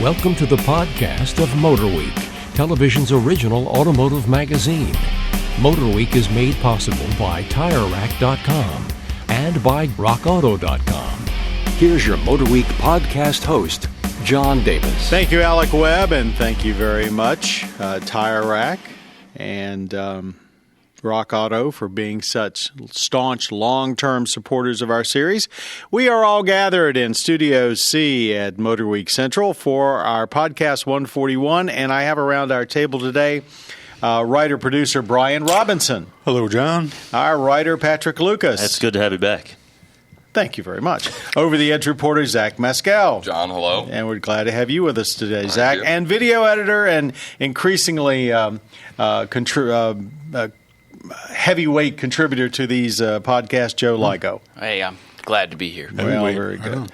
Welcome to the podcast of MotorWeek, television's original automotive magazine. MotorWeek is made possible by TireRack.com and by RockAuto.com. Here's your MotorWeek podcast host, John Davis. Thank you, Alec Webb, and thank you very much, Tire Rack and Rock Auto for being such staunch, long-term supporters of our series. We are all gathered in Studio C at MotorWeek Central for our podcast 141, and I have around our table today writer-producer Brian Robinson. Hello, John. Our writer, Patrick Lucas. It's good to have you back. Thank you very much. Over-the-edge reporter, Zach Mescal. John, hello. And we're glad to have you with us today, Thank Zach. you. And video editor and increasingly heavyweight contributor to these podcasts, Joe Ligo. Hey, I'm glad to be here. Well, very good.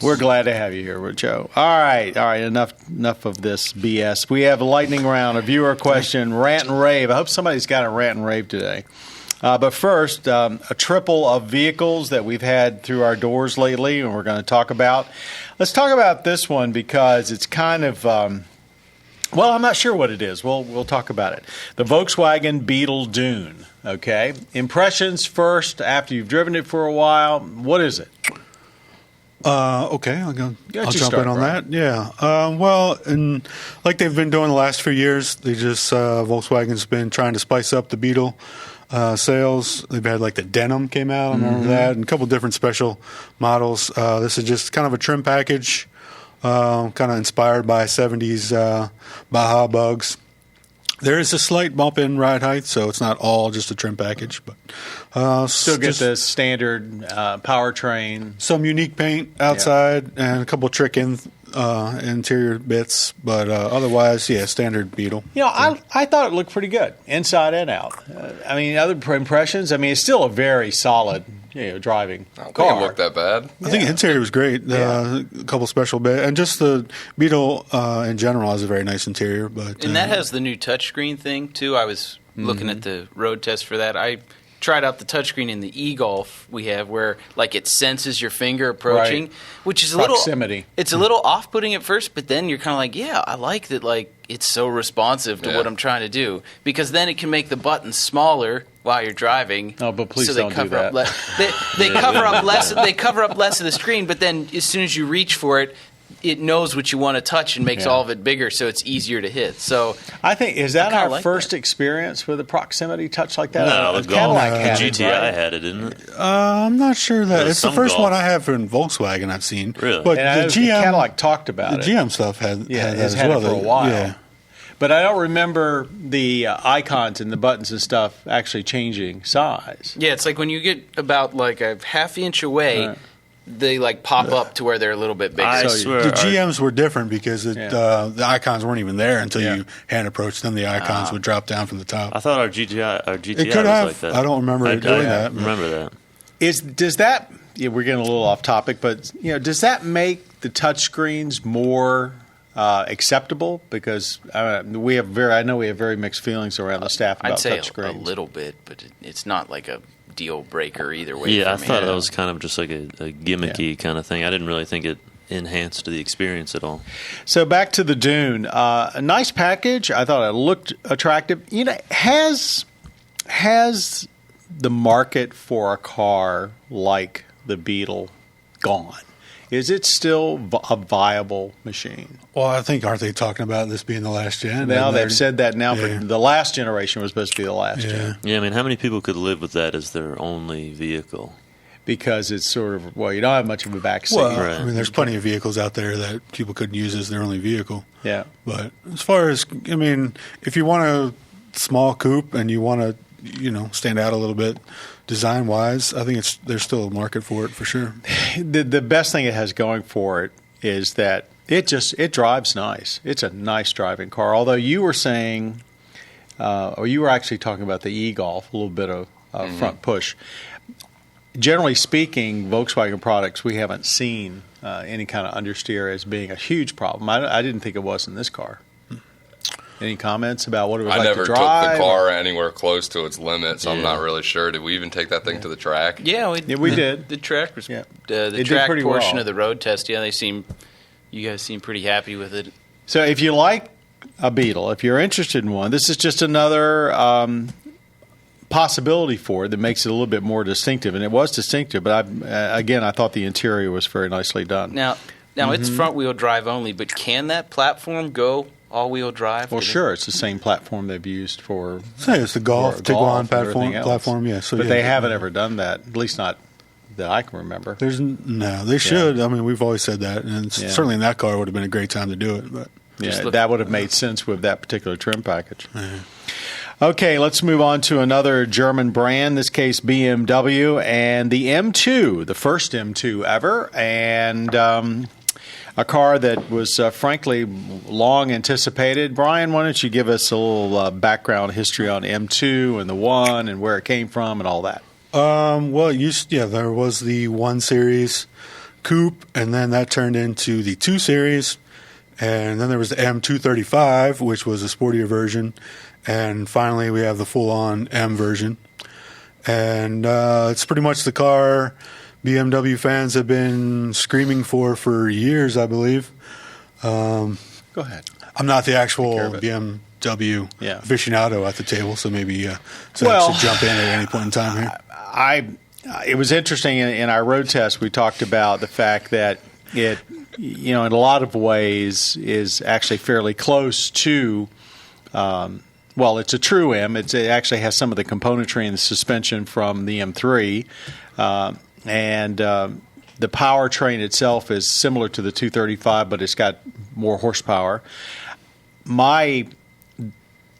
We're glad to have you here with Joe. All right. Enough of this BS. We have a lightning round, a viewer question, rant and rave. I hope somebody's got a rant and rave today. But first, a triple of vehicles that we've had through our doors lately, and we're going to talk about. Let's talk about this one because it's kind of, well, I'm not sure what it is. We'll talk about it. The Volkswagen Beetle Dune. Okay, impressions first after you've driven it for a while. What is it? Okay, I'll jump in on that. Yeah. Well, and like they've been doing the last few years, Volkswagen's been trying to spice up the Beetle sales. They've had like the denim came out, I remember that, and a couple different special models. This is just kind of a trim package, kind of inspired by 70s Baja bugs. There is a slight bump in ride height, so it's not all just a trim package. But still get the standard powertrain. Some unique paint outside and a couple trick interior bits, but otherwise, yeah, standard Beetle. You know, I thought it looked pretty good, inside and out. Other impressions, it's still a very solid driving I don't car. think it looked that bad. I think the interior was great. A couple special bits. And just the Beetle in general has a very nice interior. And that has the new touchscreen thing, too. I was looking at the road test for that. I tried out the touchscreen in the e-Golf we have where, like, it senses your finger approaching, which is proximity. It's a little off-putting at first, but then you're kind of like, yeah, I like that, like, it's so responsive to what I'm trying to do. Because then it can make the buttons smaller while you're driving. Oh, but please so don't do that. They cover up less. They cover up less of the screen, but then as soon as you reach for it, it knows what you want to touch and makes all of it bigger, so it's easier to hit. So I think is that our like first experience with a proximity touch like that? No, the GTI had it, didn't it? I'm not sure that There's it's the some first Golf. one I have from Volkswagen I've seen. Really? But And the GM Cadillac talked about the it. GM stuff had that it's as had well. it for a while. Yeah. But I don't remember the icons and the buttons and stuff actually changing size. yeah, it's like when you get about like a half inch away. Right. They like pop up to where they're a little bit bigger. I So swear. The GMs were different because the icons weren't even there until Yeah. you hand approached them. The icons would drop down from the top. I thought our GTI It could was have. like that. I don't remember it doing that. Remember that. Does that? Yeah, we're getting a little off topic, but does that make the touchscreens more acceptable? Because I know we have very mixed feelings around the staff about I'd say touchscreens. a little bit, but it's not like a deal breaker either way. Yeah, I for me. thought that was kind of just like a gimmicky kind of thing. I didn't really think it enhanced the experience at all. So back to the Dune, a nice package. I thought it looked attractive. Has the market for a car like the Beetle gone? Is it still a viable machine? Well, I think aren't they talking about this being the last gen? Now they've said that now, Yeah. but the last generation was supposed to be the last gen Yeah, how many people could live with that as their only vehicle? because it's sort of you don't have much of a backseat. Well, Right. I mean, there's plenty of vehicles out there that people couldn't use as their only vehicle. Yeah. But as far as, if you want a small coupe and you want to, stand out a little bit design-wise, I think there's still a market for it for sure. The best thing it has going for it is that it drives nice. It's a nice driving car. Although you were saying, or you were actually talking about the e-Golf, a little bit of front push. Generally speaking, Volkswagen products, we haven't seen any kind of understeer as being a huge problem. I didn't think it was in this car. Any comments about what it was I like never to drive? took the car anywhere close to its limit, so I'm not really sure. Did we even take that thing to the track? Yeah, we did. The track was Yeah. the It did track pretty portion well. of the road test. Yeah, they seem You guys seem pretty happy with it. So if you like a Beetle, if you're interested in one, this is just another possibility for it that makes it a little bit more distinctive. And it was distinctive, but I thought the interior was very nicely done. Now it's front-wheel drive only, but can that platform go all-wheel drive? Well, sure. It's the same platform they've used for... It's the Golf, Tiguan platform, yeah. So, but they haven't ever done that, at least not that I can remember. They should. I mean, we've always said that, and certainly in that car would have been a great time to do it. But that would have made sense with that particular trim package. Okay, let's move on to another German brand, in this case BMW, and the M2, the first M2 ever, and a car that was frankly long anticipated. Brian, why don't you give us a little background history on M2 and the 1 and where it came from and all that? There was the 1 Series Coupe, and then that turned into the 2 Series, and then there was the M235, which was a sportier version, and finally we have the full-on M version. And it's pretty much the car BMW fans have been screaming for years, I believe. Go ahead. I'm not the actual BMW aficionado at the table, so maybe I should jump in at any point in time here. It was interesting in our road test. We talked about the fact that it, in a lot of ways, is actually fairly close to. It's a true M. It actually has some of the componentry and the suspension from the M3, and the powertrain itself is similar to the 235, but it's got more horsepower. My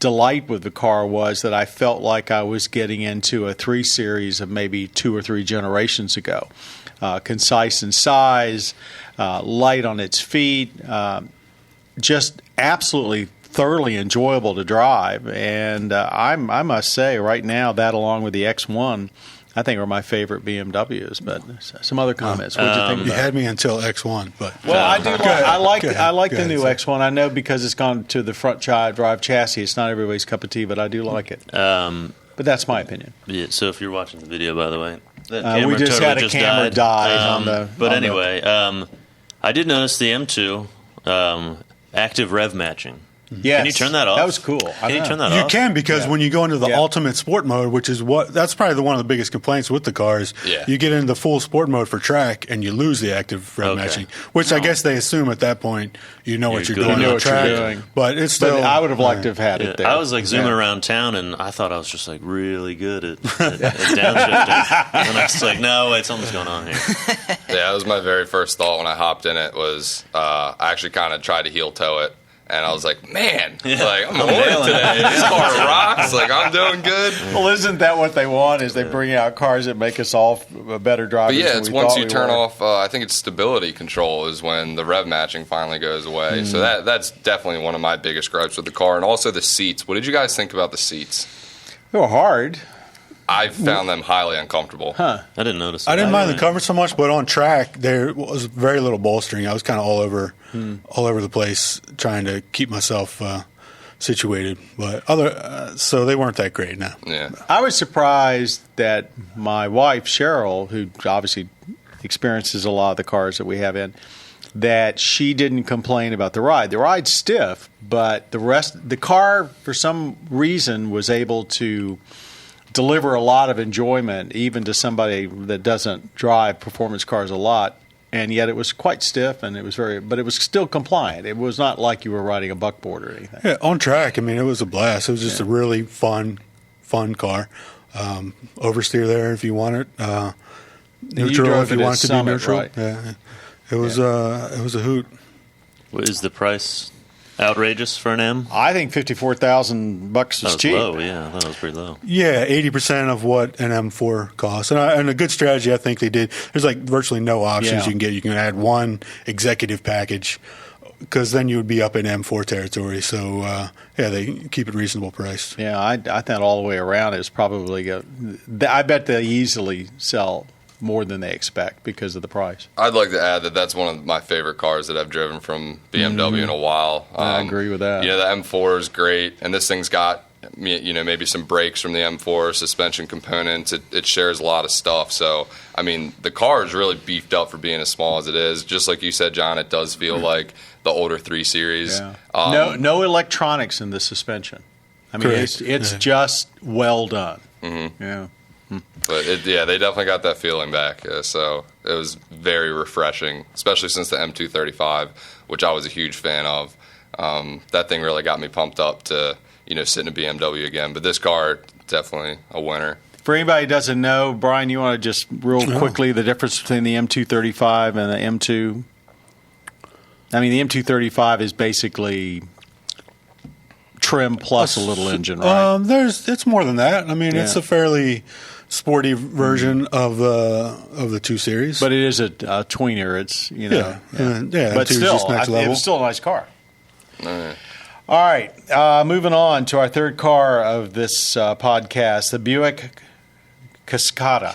delight with the car was that I felt like I was getting into a 3 Series of maybe 2 or 3 generations ago. Concise in size, light on its feet, just absolutely thoroughly enjoyable to drive. And I must say, right now, that along with the X1, I think are my favorite BMWs. But some other comments. What do you think about it? You had me until X1, but I do. I like the new X1. I know because it's gone to the front drive chassis. It's not everybody's cup of tea, but I do like it. But that's my opinion. Yeah. So if you're watching the video, by the way, that camera we just totally had a camera die on the. But anyway, I did notice the M2 active rev matching. Yes. Can you turn that off? That was cool. Can you turn that You off? can, because when you go into the ultimate sport mode, which is that's probably one of the biggest complaints with the cars. Yeah. You get into the full sport mode for track and you lose the active rev matching, which I guess they assume at that point you know what you're doing on track. But it's still. But I would have liked to have had it there. I was like zooming around town, and I thought I was just like really good at downshifting. And I was like, no, wait, something's going on here. Yeah, that was my very first thought when I hopped in it. Was I actually kind of tried to heel toe it. And I was like, man, I'm on it today. This car rocks. I'm doing good. Well, isn't that what they want? Is they bring out cars that make us all better drivers? But yeah, it's once you turn off. I think it's stability control is when the rev matching finally goes away. So that's definitely one of my biggest gripes with the car, and also the seats. What did you guys think about the seats? They were hard. I found them highly uncomfortable. I didn't notice. I didn't mind the comfort so much, but on track there was very little bolstering. I was kind of all over the place trying to keep myself situated. But so they weren't that great. No. Yeah. I was surprised that my wife Cheryl, who obviously experiences a lot of the cars that we have in, that she didn't complain about the ride. The ride's stiff, but the car for some reason was able to deliver a lot of enjoyment even to somebody that doesn't drive performance cars a lot, and yet it was quite stiff, and but it was still compliant. It was not like you were riding a buckboard or anything. Yeah, on track, it was a blast. It was just a really fun car. Oversteer there if you want it. Neutral if you want it to be neutral. Right? Yeah, it was a hoot. What is the price? Outrageous for an M? I think $54,000 is cheap. Low, yeah. I thought it was pretty low. Yeah, 80% of what an M4 costs. And a good strategy, I think they did. There's virtually no options you can get. You can add one executive package, because then you would be up in M4 territory. So, they keep it reasonable priced. Yeah, I think all the way around is probably I bet they easily sell more than they expect because of the price. I'd like to add that that's one of my favorite cars that I've driven from BMW in a while. I agree with that. The M4 is great, and this thing's got maybe some brakes from the M4, suspension components. It shares a lot of stuff. So, I mean, the car is really beefed up for being as small as it is. Just like you said, John, it does feel like the older 3 Series. Yeah. No electronics in the suspension. I mean, it's just well done. Mm-hmm. Yeah. But they definitely got that feeling back. So it was very refreshing, especially since the M235, which I was a huge fan of. That thing really got me pumped up to sit in a BMW again. But this car, definitely a winner. For anybody who doesn't know, Brian, you want to just real quickly the difference between the M235 and the M2? I mean, the M235 is basically trim plus a little engine, right? It's more than that. I mean, it's a fairly sporty version of the 2 Series, but it is a tweener. It's but still, next level. It's still a nice car. All right, moving on to our third car of this podcast, the Buick Cascada.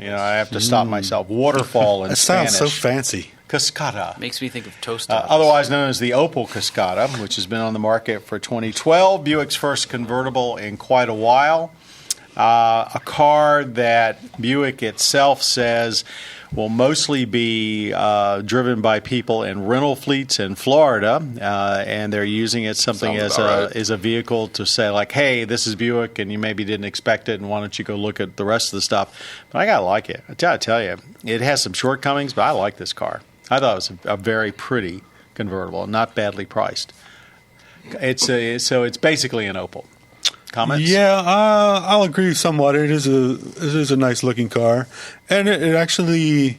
I have to stop myself. Waterfall in Spanish. It sounds so fancy. Cascada. Makes me think of toast. Otherwise known as the Opel Cascada, which has been on the market for 2012. Buick's first convertible in quite a while. A car that Buick itself says will mostly be driven by people in rental fleets in Florida, and they're using it as a vehicle to say, like, hey, this is Buick, and you maybe didn't expect it, and why don't you go look at the rest of the stuff. But I got to like it. I got to tell you, it has some shortcomings, but I like this car. I thought it was a very pretty convertible, not badly priced. It's basically an Opel. Comments? Yeah, I'll agree somewhat. It is a nice looking car, and it actually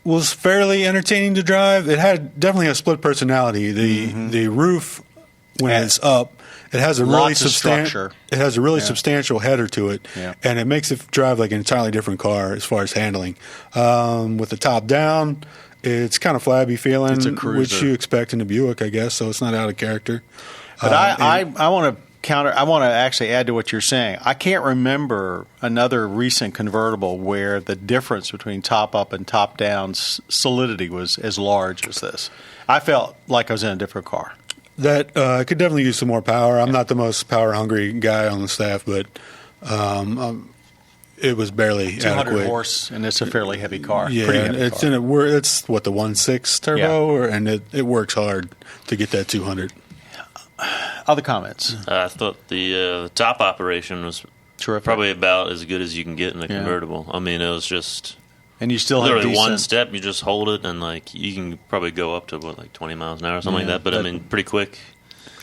was fairly entertaining to drive. It had definitely a split personality. The roof, when it's up, it has a really substantial. It has a really substantial header to it, and it makes it drive like an entirely different car as far as handling. With the top down, it's kind of flabby feeling, it's a cruiser, which you expect in a Buick, I guess. So it's not out of character. But I want to counter. I want to actually add to what you're saying. I can't remember another recent convertible where the difference between top up and top down solidity was as large as this. I felt like I was in a different car. That could definitely use some more power. I'm not the most power hungry guy on the staff, but it was barely 200 adequate. Horse, and it's a fairly heavy car. Yeah, pretty heavy it's car. It's what, the 1.6 turbo, and it works hard to get that 200. Other comments? I thought the top operation was terrific, probably about as good as you can get in a convertible. I mean, it was just and you still literally have one step. You just hold it, and like you can probably go up to 20 miles an hour or something like that. But I mean, pretty quick.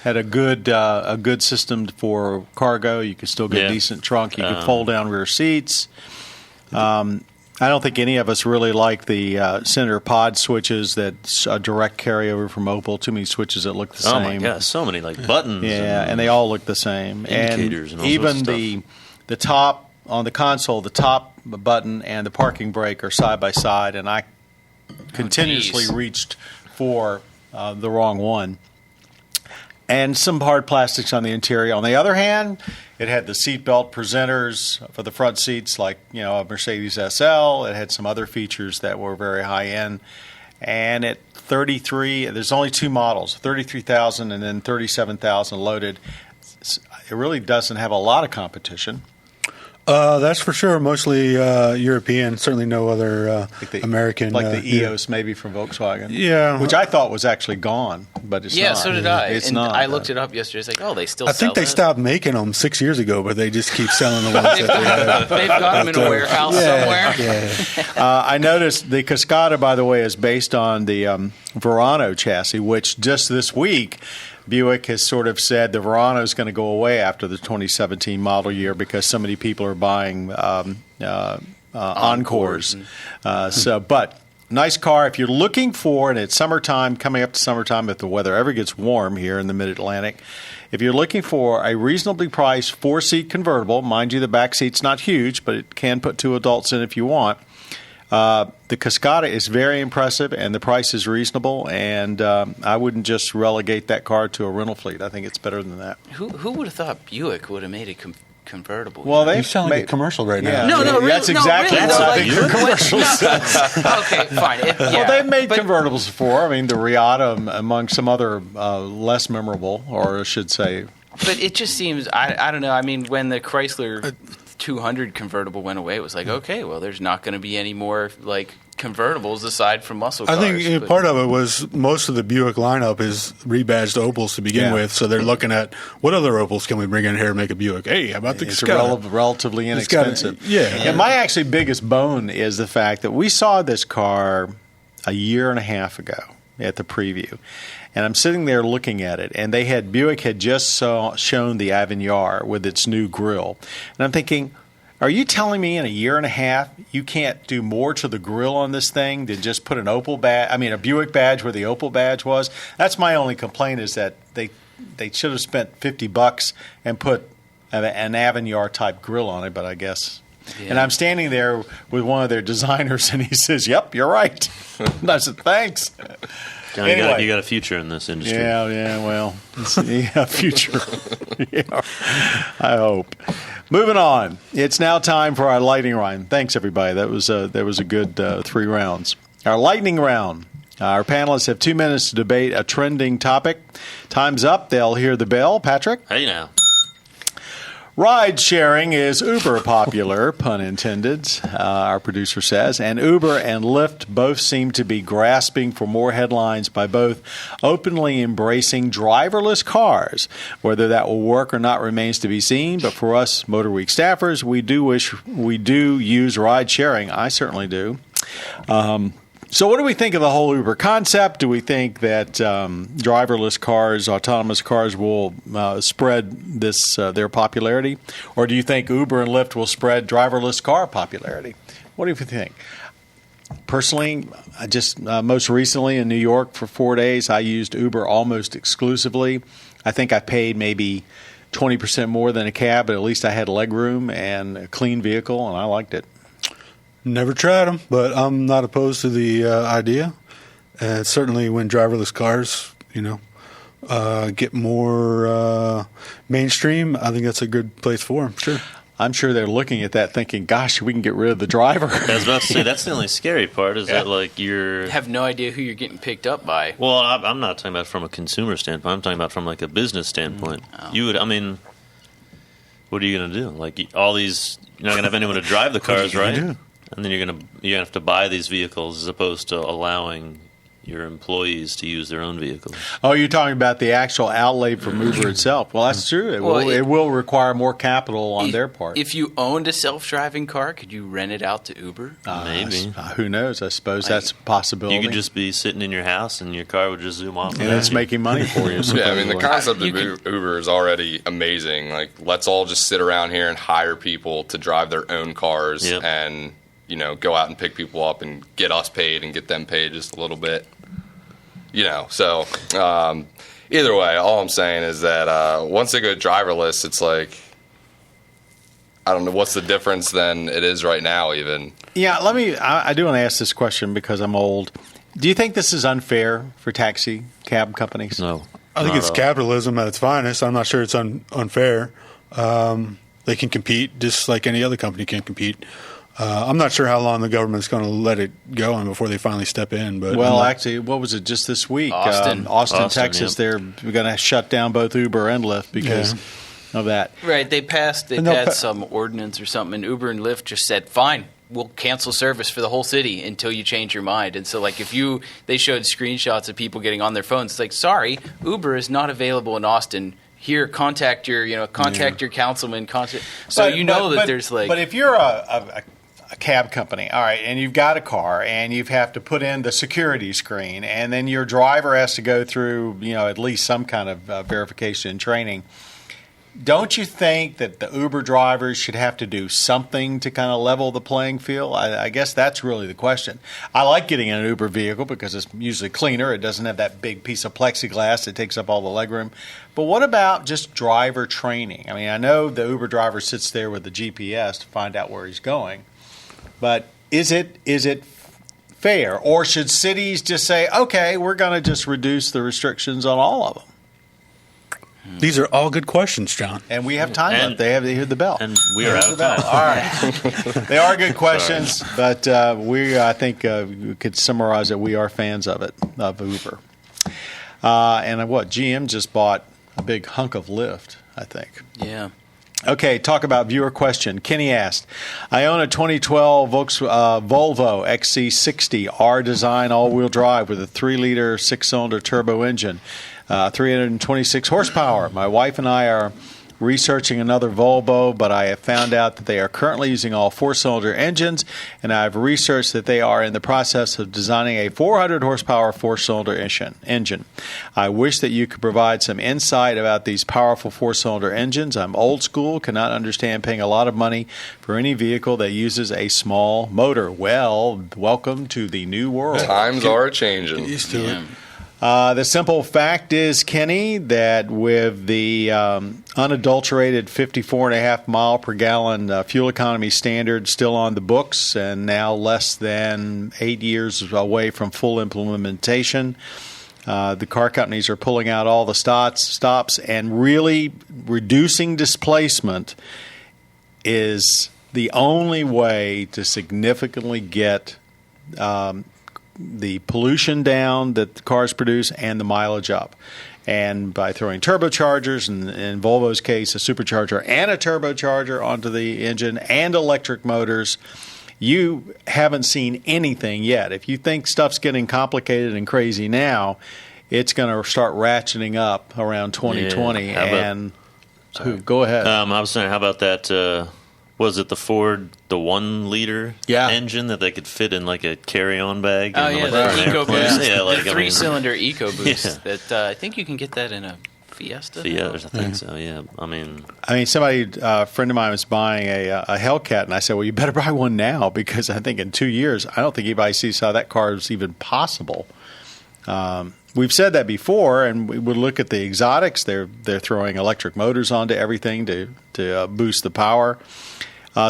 Had a good system for cargo. You could still get decent trunk. You could fold down rear seats. I don't think any of us really like the center pod switches that's a direct carryover from Opel. Too many switches that look the same. Oh my gosh, so many like buttons. Yeah, and they all look the same. Indicators and all even sorts of stuff. The top on the console, the top button and the parking brake are side by side, and I continuously reached for the wrong one. And some hard plastics on the interior. On the other hand, it had the seatbelt presenters for the front seats, like a Mercedes SL. It had some other features that were very high end. And at 33, there's only 2 models, 33,000 and then 37,000 loaded. It really doesn't have a lot of competition. That's for sure. Mostly European. Certainly no other American. Like the EOS maybe from Volkswagen. Yeah. Which I thought was actually gone, but it's not. Yeah, so did I. It's and not. I looked it up yesterday. It's like, they still I sell think they stopped making them 6 years ago, but they just keep selling the ones that they have. They've got them in a warehouse somewhere. Yeah. I noticed the Cascada, by the way, is based on the Verano chassis, which just this week Buick has sort of said the Verano is going to go away after the 2017 model year because so many people are buying Encores. But nice car. If you're looking for, and it's summertime, coming up to summertime, if the weather ever gets warm here in the Mid-Atlantic, if you're looking for a reasonably priced 4-seat convertible, mind you, the back seat's not huge, but it can put 2 adults in if you want. The Cascada is very impressive, and the price is reasonable, and I wouldn't just relegate that car to a rental fleet. I think it's better than that. Who would have thought Buick would have made a convertible? Well, You sound like a commercial right now. No, really, that's exactly really, what I think your commercial says. Okay, fine. Well, they've made convertibles before. I mean, the Riata, among some other less memorable, or I should say But it just seems, I don't know. I mean, when the Chrysler 200 convertible went away, it was like, okay, well, there's not going to be any more like convertibles aside from muscle cars. I think part of it was most of the Buick lineup is rebadged Opals to begin with, so they're looking at what other Opals can we bring in here and make a Buick. Hey, how about the Cascada? Relatively inexpensive. And my actually biggest bone is the fact that we saw this car a year and a half ago at the preview. And I'm sitting there looking at it, and Buick had just shown the Avignard with its new grille. And I'm thinking, are you telling me in a year and a half you can't do more to the grille on this thing than just put a Buick badge where the Opel badge was? That's my only complaint, is that they should have spent $50 and put an Avignard type grille on it, but I guess. Yeah. And I'm standing there with one of their designers, and he says, "Yep, you're right." And I said, "Thanks." John, anyway, you got a future in this industry. Yeah, well, future. Yeah, I hope. Moving on. It's now time for our lightning round. Thanks, everybody. That was a good 3 rounds. Our lightning round. Our panelists have 2 minutes to debate a trending topic. Time's up. They'll hear the bell. Patrick? Hey, now. Ride sharing is uber popular, pun intended, our producer says, and Uber and Lyft both seem to be grasping for more headlines by both openly embracing driverless cars. Whether that will work or not remains to be seen, but for us MotorWeek staffers, we do wish we do use ride sharing. I certainly do. So what do we think of the whole Uber concept? Do we think that driverless cars, autonomous cars will spread their popularity? Or do you think Uber and Lyft will spread driverless car popularity? What do you think? Personally, I just most recently in New York for 4 days, I used Uber almost exclusively. I think I paid maybe 20% more than a cab, but at least I had leg room and a clean vehicle, and I liked it. Never tried them, but I'm not opposed to the idea. And certainly when driverless cars, get more mainstream, I think that's a good place for them. Sure. I'm sure they're looking at that thinking, gosh, we can get rid of the driver. I was about to say, that's the only scary part is that, like, you have no idea who you're getting picked up by. Well, I'm not talking about from a consumer standpoint. I'm talking about from, like, a business standpoint. What are you going to do? Like, all these, you're not going to have anyone to drive the cars, right? Do? And then you're gonna have to buy these vehicles as opposed to allowing your employees to use their own vehicles. Oh, you're talking about the actual outlay from Uber itself. Well, that's true. It will require more capital on their part. If you owned a self-driving car, could you rent it out to Uber? Maybe. Who knows? I suppose that's a possibility. You could just be sitting in your house and your car would just zoom off. And it's making money for you. Yeah, the concept of Uber is already amazing. Like, let's all just sit around here and hire people to drive their own cars and go out and pick people up and get us paid and get them paid just a little bit. So either way, all I'm saying is that once they go driverless, it's like, I don't know what's the difference than it is right now even. Yeah, I do want to ask this question because I'm old. Do you think this is unfair for taxi cab companies? No. I think it's capitalism at its finest. I'm not sure it's unfair. They can compete just like any other company can compete. I'm not sure how long the government's going to let it go on before they finally step in. But actually, what was it just this week? Austin, Texas. They're going to shut down both Uber and Lyft because of that. Right. They had some ordinance or something, and Uber and Lyft just said, fine, we'll cancel service for the whole city until you change your mind. And so, like, they showed screenshots of people getting on their phones. It's like, sorry, Uber is not available in Austin. Here, contact your councilman. There's like. But if you're a cab company, all right, and you've got a car, and you have to put in the security screen, and then your driver has to go through, at least some kind of verification and training. Don't you think that the Uber drivers should have to do something to kind of level the playing field? I guess that's really the question. I like getting in an Uber vehicle because it's usually cleaner. It doesn't have that big piece of plexiglass that takes up all the legroom. But what about just driver training? I mean, I know the Uber driver sits there with the GPS to find out where he's going. But is it fair? Or should cities just say, okay, we're going to just reduce the restrictions on all of them? These are all good questions, John. And we have time left. They heard the bell. And we are out of time. All right. They are good questions, but I think we could summarize it. We are fans of it, of Uber. And GM just bought big hunk of lift, I think. Yeah. Okay, talk about viewer question. Kenny asked, I own a 2012 Volvo XC60 R design all-wheel drive with a 3-liter 6-cylinder turbo engine, 326 horsepower. My wife and I are researching another Volvo, but I have found out that they are currently using all 4-cylinder engines, and I've researched that they are in the process of designing a 400 horsepower 4-cylinder engine. I wish that you could provide some insight about these powerful 4-cylinder engines. I'm old school, cannot understand paying a lot of money for any vehicle that uses a small motor. Well, welcome to the new world. Times are changing. Used to it. The simple fact is, Kenny, that with the unadulterated 54.5 mile per gallon fuel economy standard still on the books and now less than 8 years away from full implementation, the car companies are pulling out all the stops and really reducing displacement is the only way to significantly get the pollution down that the cars produce and the mileage up. And by throwing turbochargers, and in Volvo's case, a supercharger and a turbocharger onto the engine and electric motors, you haven't seen anything yet. If you think stuff's getting complicated and crazy now, it's going to start ratcheting up around 2020. Yeah, go ahead. I was saying, how about that... was it the Ford, the 1-liter engine that they could fit in like a carry-on bag? Oh, yeah, the EcoBoost. Yeah, like, the 3-cylinder EcoBoost. Yeah. That I think you can get that in a Fiesta. I think so, yeah. I mean, somebody, a friend of mine was buying a Hellcat, and I said, well, you better buy one now because I think in 2 years, I don't think anybody sees how that car is even possible. We've said that before, and we would look at the exotics. They're throwing electric motors onto everything to boost the power.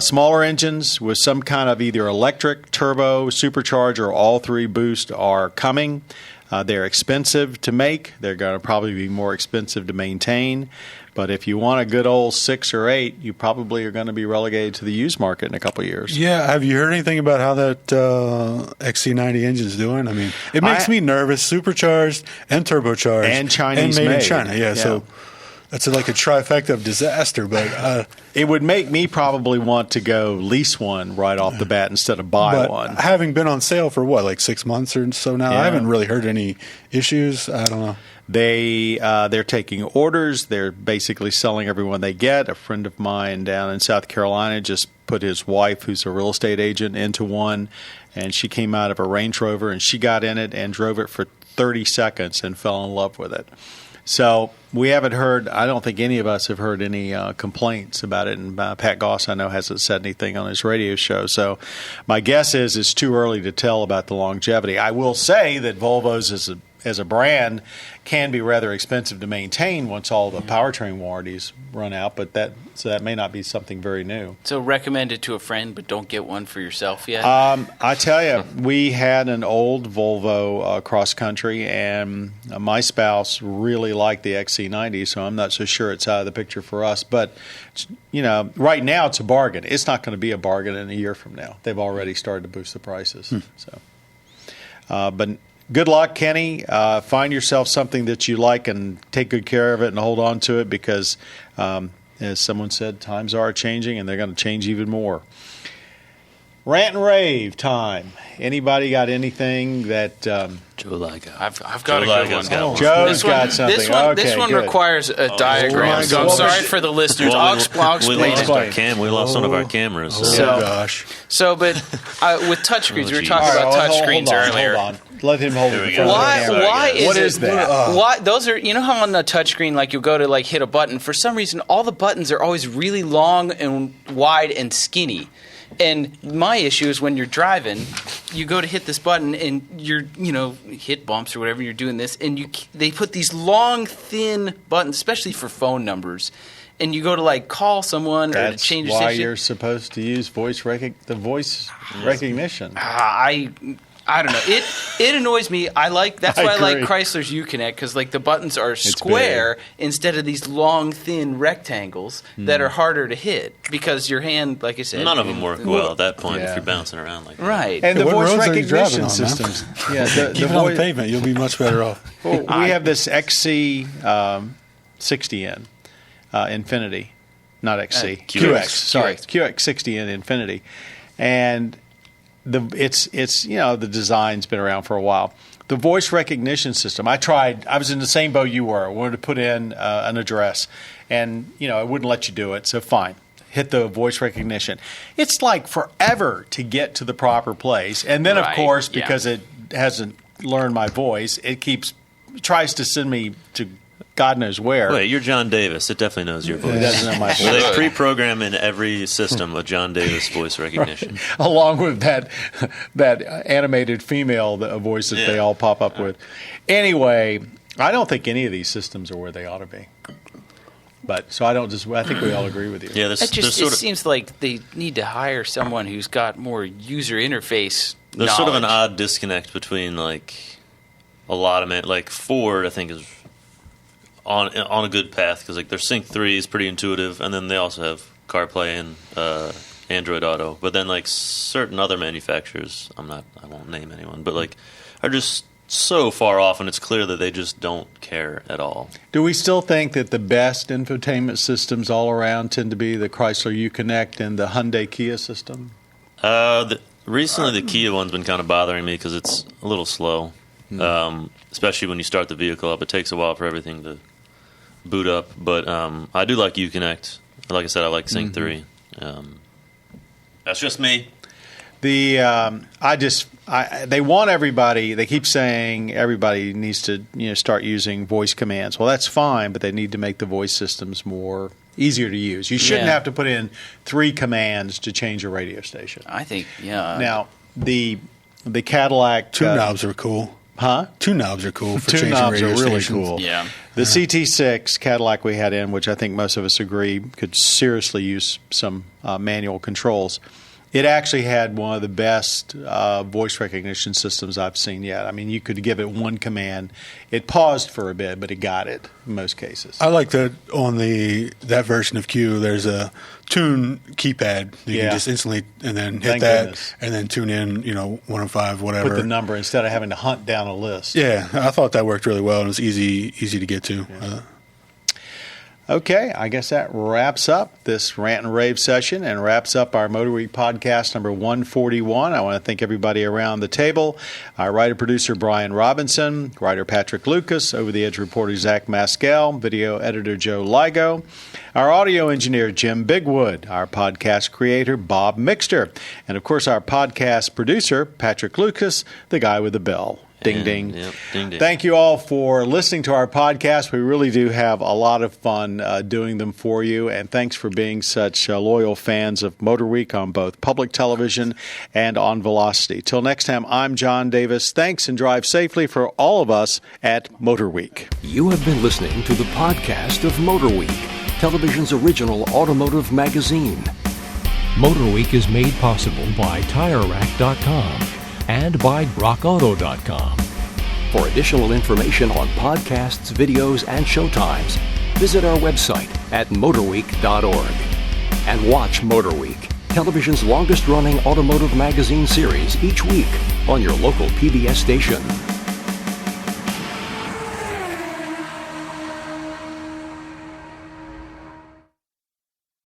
Smaller engines with some kind of either electric, turbo, supercharger, or all three boost are coming. They're expensive to make. They're going to probably be more expensive to maintain. But if you want a good old 6 or 8, you probably are going to be relegated to the used market in a couple of years. Yeah. Have you heard anything about how that XC90 engine is doing? I mean, it makes me nervous. Supercharged and turbocharged. And Chinese and made made. in China. Yeah. So that's like a trifecta of disaster. But it would make me probably want to go lease one right off the bat instead of buy one. Having been on sale for like 6 months or so now, I haven't really heard any issues. I don't know. They're taking orders. They're basically selling everyone they get. A friend of mine down in South Carolina just put his wife, who's a real estate agent, into one, and she came out of a Range Rover, and she got in it and drove it for 30 seconds and fell in love with it. So we haven't heard, I don't think any of us have heard any complaints about it. And Pat Goss, I know, hasn't said anything on his radio show. So my guess is it's too early to tell about the longevity. I will say that Volvo's as a brand can be rather expensive to maintain once all the powertrain warranties run out, but that may not be something very new. So recommend it to a friend, but don't get one for yourself yet? I tell you, we had an old Volvo cross country, and my spouse really liked the XC90, so I'm not so sure it's out of the picture for us. But, right now it's a bargain. It's not going to be a bargain in a year from now. They've already started to boost the prices. But good luck, Kenny. Find yourself something that you like and take good care of it and hold on to it because, as someone said, times are changing and they're going to change even more. Rant and rave time. Anybody got anything that... Joe Ligo. I've got a good one. Joe's got something. This one requires a diagram, so I'm sorry for the listeners. I'll explain it. We lost one of our cameras. Gosh. So, but with touchscreens, we were talking about touchscreens earlier. Hold on. Let him hold it. Why is what is that? Why those are? You know how on the touchscreen, like you'll go to like hit a button. For some reason, all the buttons are always really long and wide and skinny. And my issue is when you're driving, you go to hit this button and you're, hit bumps or whatever, you're doing this, and they put these long, thin buttons, especially for phone numbers, and you go to like call someone or to change your station. That's why you're supposed to use voice recognition. I don't know. It annoys me. That's why I like Chrysler's Uconnect because like the buttons are square instead of these long, thin rectangles that are harder to hit because your hand, like I said, none of them work well at that point if you're bouncing around like that. Right. And the voice recognition systems. Keep it on the pavement. You'll be much better off. Well, we have this XC QX60N Infinity, not XC, QX. Sorry, QX60N Infinity, and it's the design's been around for a while. The voice recognition system, I was in the same boat you were. I wanted to put in an address, and it wouldn't let you do it. So fine, hit the voice recognition. It's like forever to get to the proper place, and then of course because it hasn't learned my voice, it tries to send me to God knows where. Wait, you're John Davis. It definitely knows your voice. It doesn't know my voice. Well, they pre-program in every system a John Davis voice recognition. Right. Along with that animated female voice that they all pop up with. Anyway, I don't think any of these systems are where they ought to be. But so I think we all agree with you. Yeah, it seems like they need to hire someone who's got more user interface There's knowledge. sort of an odd disconnect between like a lot of like Ford, I think, is on a good path because like their Sync 3 is pretty intuitive, and then they also have CarPlay and Android Auto. But then like certain other manufacturers, I won't name anyone, but like are just so far off, and it's clear that they just don't care at all. Do we still think that the best infotainment systems all around tend to be the Chrysler Uconnect and the Hyundai Kia system? Recently, the Kia one's been kind of bothering me because it's a little slow, especially when you start the vehicle up. It takes a while for everything to boot up, but I do like Uconnect. Like I said, I like Sync 3. That's just me. They want everybody. They keep saying everybody needs to start using voice commands. Well, that's fine, but they need to make the voice systems easier to use. You shouldn't have to put in 3 commands to change a radio station. I think, yeah. Now the Cadillac 2 knobs are cool. Huh? 2 knobs are cool for 2 changing knobs radio are really stations. cool. Yeah. The CT6 Cadillac we had in, which I think most of us agree could seriously use some manual controls. It actually had one of the best voice recognition systems I've seen yet. I mean, you could give it one command. It paused for a bit, but it got it in most cases. I like that on that version of Q, there's a tune keypad. You can just instantly and then hit Thank that goodness. and then tune in, 105, whatever. Put the number instead of having to hunt down a list. Yeah, I thought that worked really well, and it was easy to get to. Yeah. Okay, I guess that wraps up this rant and rave session and wraps up our MotorWeek podcast number 141. I want to thank everybody around the table. Our writer-producer Brian Robinson, writer Patrick Lucas, over-the-edge reporter Zach Maskell, video editor Joe Ligo, our audio engineer Jim Bigwood, our podcast creator Bob Mixter, and of course our podcast producer Patrick Lucas, the guy with the bell. Ding, ding. Yep, ding, ding. Thank you all for listening to our podcast. We really do have a lot of fun doing them for you. And thanks for being such loyal fans of MotorWeek on both public television and on Velocity. Till next time, I'm John Davis. Thanks and drive safely for all of us at MotorWeek. You have been listening to the podcast of MotorWeek, television's original automotive magazine. MotorWeek is made possible by TireRack.com and by RockAuto.com. For additional information on podcasts, videos, and showtimes, visit our website at MotorWeek.org. And watch MotorWeek, television's longest-running automotive magazine series each week on your local PBS station.